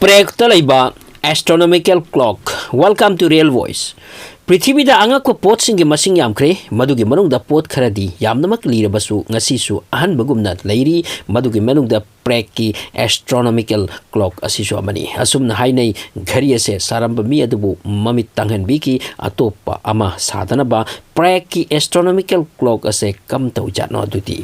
Prague talaiba astronomical clock. Welcome to Real Voice. Prithvi da angakpa pot singi masing yamkre madugi manungda pot kharadi yamnamak lirabasu ngasisu ahan bagumna leiri madugi manungda Prague ki astronomical clock asisu amani asumna hainai ghari ase saramba mi adubu mamit tanghan biki atopa ama sadana ba Prague ki astronomical clock ase kam tau jatno aduti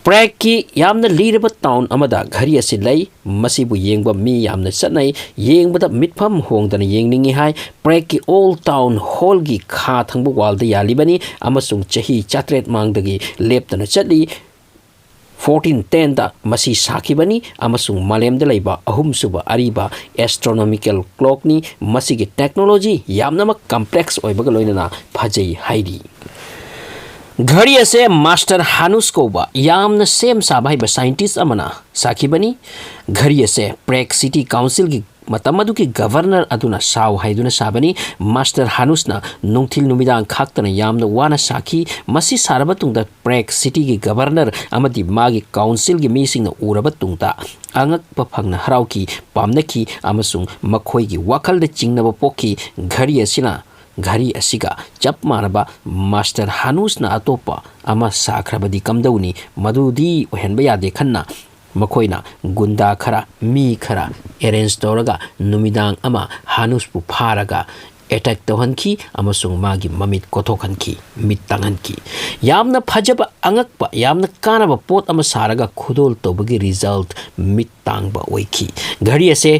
Prague ki yamna liraba town amada ghari ase lei masibu yengba mi yamna satnai yengbada mitpham hongdana yengningi hai Prague ki old town hall gi kha thangbu walda yalibani amasung chahi chatret mangdagi leptana chatli 1410 da masi sakibani amasung malemda leiba ahum suba ariba astronomical clock ni masigi technology yamna complex oibaga loinana phajai haidi ghari ase master hanus koba yamna sem sabai ba scientist amana sakibani ghari ase Prague city council gi matamadu ki governor aduna saw haiduna sabani master hanus na nungthil numidang khaktana yamna wana saki masi sarabatungda Prague city gi governor amadi magi council gi meeting na urabatungta Angakpa phangna harauki pamnaki amasung makhoi gi wakal da chingnaba poki ghari asina ghari asiga chap manaba master hanus na atopa ama sakhrabadi kamdauni madudi ohenba yade khanna makoina gunda khara mi khara arrange toraga numidang ama hanus pu pharaga attack tohanki amasung magi mamit kotokhanki mittanganki yamna phajaba angakpa yamna kanaba pot ama saraga khudol tobagi result mittangba oiki ghari ase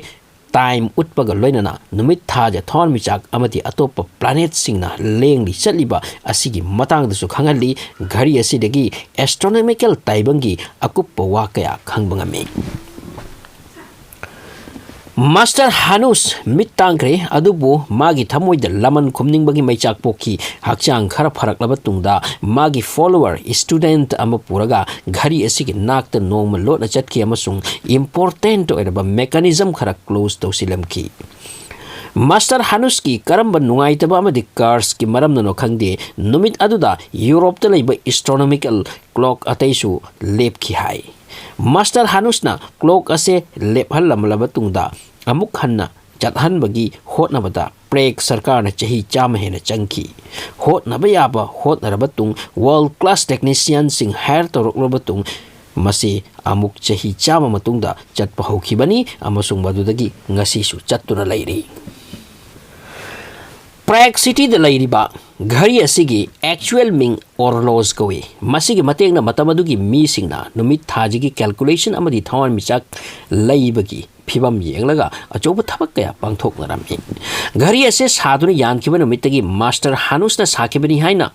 time utpaga loinana numit thaja thon michak amati atopa planet singna lengli chatliba asigi matang dasu khangali ghari asidagi astronomical taibangi akuppa wakaya khangbangami Master Hanus mittangre adubu magi thamoi da laman khumning bagi maichak poki hakchang khara pharak laba tungda magi follower student ama puraga ghari asigi nakta nongma lotna chatki amasung important oiraba mechanism khara close tawsilamki Master Hanus ki karamba nungaitaba amadi cars ki maram no khangde numit aduda Europe ta leiba astronomical clock ataisu lepki hai Master Hanus na clock ase lephal lamlaba tungda amuk hanna jathan bagi hotnabada Prague sarkar na chahi chama hena changki hotnaba yaba hotnaraba tung world class technician sing hire torokloba tung masi amuk chahi chama matungda chatpa hokhibani amasung badudagi ngasi su chattuna leiri Prague city da leiriba ghari asigi actual ming Orloj kawi masigi matengna matamadugi mi singna numit thajigi calculation amadi thawon michak leibagi phibam yenglaga achoba thabak kaya pangthok narami ghari ase saduna yankiba numitagi master hanus na sakibani haina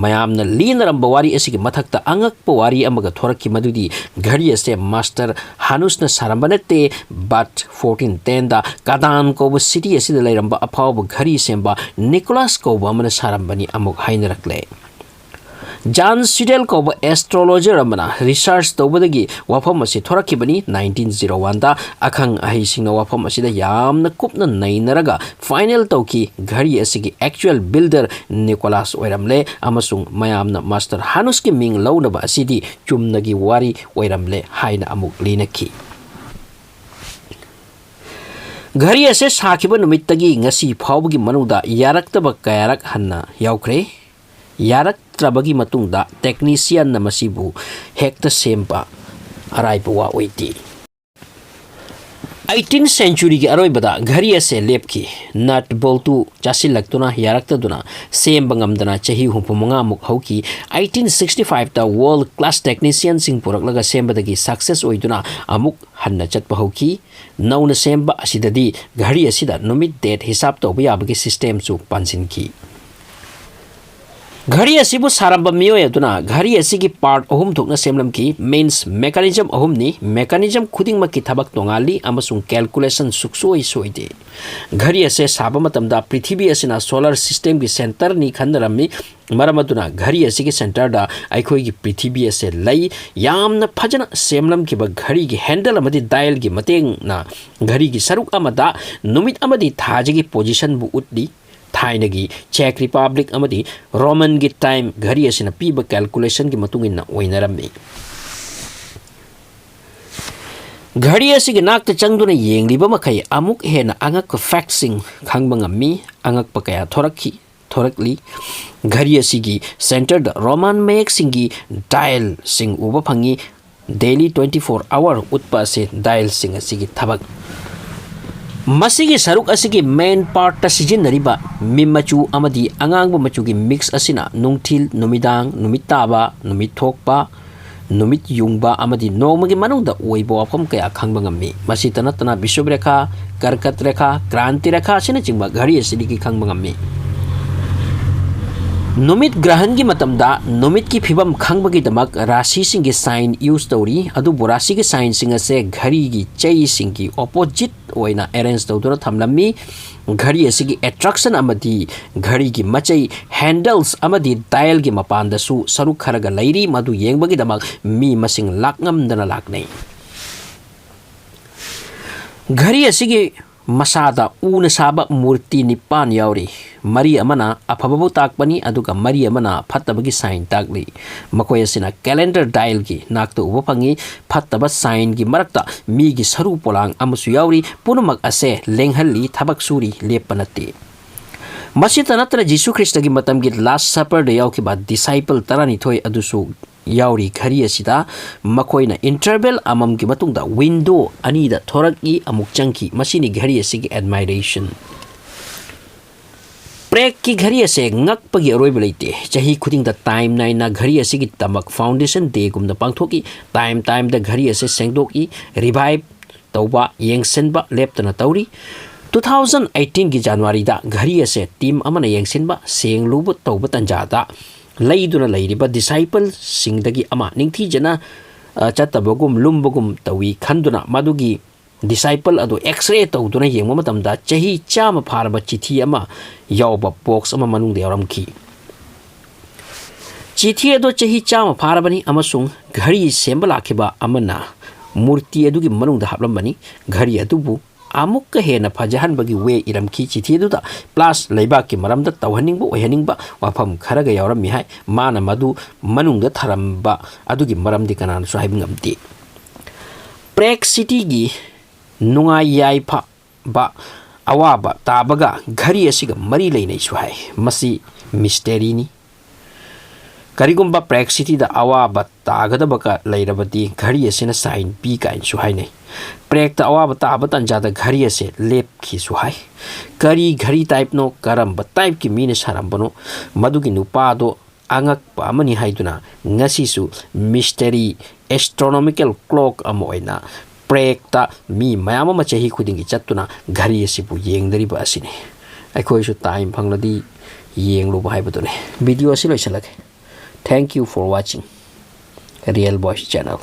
mayamna linaram bawari asigi mathakta angakpa wari amaga thorakki madudi ghari ase master hanus na sarambanate but 1410 da kadan ko city asida leiramba aphawba ghari semba Nicholas ko amana sarambani amuk hainarakle John Sidel ko astrologer amana research tobadagi wafam asi thorakibani 1901 da akhang ahi singna wafam asida yamna kupna nainaraga final tawki ghari asigi actual builder Nicholas oiramle amasung mayamna master Hanus ki ming launaba asidi chumnagi wari oiramle haina amuk linaki ghari ase sakiba numittagi ngasi phawbagi manuda yaraktaba kayarak hanna yaukre yarak trabagi matungda technician na masibu hekta sempa araipa wa oiti 18th century ki aroi bada ghari ase lepki nut boltu chasilaktuna yaraktaduna sembangamdana chahi humpumanga muk hauki 1865 ta world class technician sing puraklaga sembadagi success oiduna amuk hanna chatpa hauki nauna semba asidadi ghari asida numit date hisab to yabagi system su pansinki ghari asibu saramba miyoy aduna ghari asigi part ahum thokna semlamki means mechanism ahum ni mechanism khuding makki thabak tongali amasung calculation suksoi soide ghari ase saba matamda prithvi asina solar system gi center ni khandarami maramaduna ghari asigi center da aikoi gi prithvi ase lai yamna phajana semlam ki ba ghari gi handle amadi dial gi mateng na ghari gi saruk amada numit amadi thaji gi position bu utli Thainagi Czech Republic amadi Roman gi time ghari asina piba calculation gi matungin na oinarami ghari asigi nakta changduna yengliba makai amuk hena angakpa factsing khangba ngammi angakpa kaya thorakli ghari asigi center da roman mayak singi dial sing uba phangi daily 24-hour utpa se dial sing asigi thabak masigi saruk asigi main part ta sijinariba mimachu amadi angangba machu gi mix asina nungthil numidang numitaba numithokpa numit yungba amadi nogmagi manungda oibo wafam kaya khangba ngammi masi tanatana bishub rekha karkat rekha kranti rekha sina chingba ghari asidi ki khangba ngammi numit grahan gi matamda numit ki phibam khangba gi damak rashi sing gi sign use tori adu borasi gi sign sing ase ghari gi chei sing gi opposite oina arrange tawdura thamlammi ghari asigi attraction amadi ghari gi machai handles amadi dial gi mapanda su saru kharaga lairi madu yengbagi damak mi masing lakngam dana laknei ghari asigi masada una saba murti nipan yauri mari amana aphababu takpani aduga mari amana phattabagi sign takli makoy asina calendar dial gi nakto uba phangi phattaba sign gi marakta mi gi saru polang amasu yauri punumak ase lenghalli thabak suri lepanati masita natra jisu krista gi matam gi last supper de yau ki ba disciple tarani thoi adusu yauri ghari asida makoina interval amam gi matungda window ani da thoraki amuk changki masini ghari asigi admiration Prague ki ghari ase ngakpagi aroiba leite chahi khuding da time nai na ghari ase gi tamak foundation day gumna pangthoki time da ghari ase sengdoki revive tawba yengsenba leptana tawri 2018 gi January da ghari ase team amana yengsenba senglubu tawba tanjada laiduna lairiba disciple singdagi ama ningthi jana chatabagum lumbagum tawi khanduna madugi disciple ado x-ray tawduna yengma matamda chahi chama pharba chithi ama yawba box ama manung de yaramki chithi ado chahi chama pharabani amasung ghari sembala khiba amana murti adugi manung da hablambani ghari adubu amukka hena phajahan bagi we iramki chithi aduda plus leiba ki maramda tawhaningba oihaningba wafam kharaga yawarami hai mana madu manung da tharamba adugi maramdi kanan su haibngamti Prague city gi nunga yai pha ba awaba tabaga ghari asiga mari leinai su hai masi mystery ni karigumba Prague city da awaba tagada baka leirabati ghari asina sign p kain su hai nei Prague ta awaba ta batan jada ghari ase lep ki su hai kari ghari type no karamba type ki mine sarambano madugi nupa do Angakpa amani haiduna ngasi su mystery astronomical clock amoina Prague ta mi mayama ma chahi khudingi chattuna ghari asibu yengdari ba asine akhoi su time phangladi yenglu ba haibadune video asi loisalake thank you for watching Real Voice channel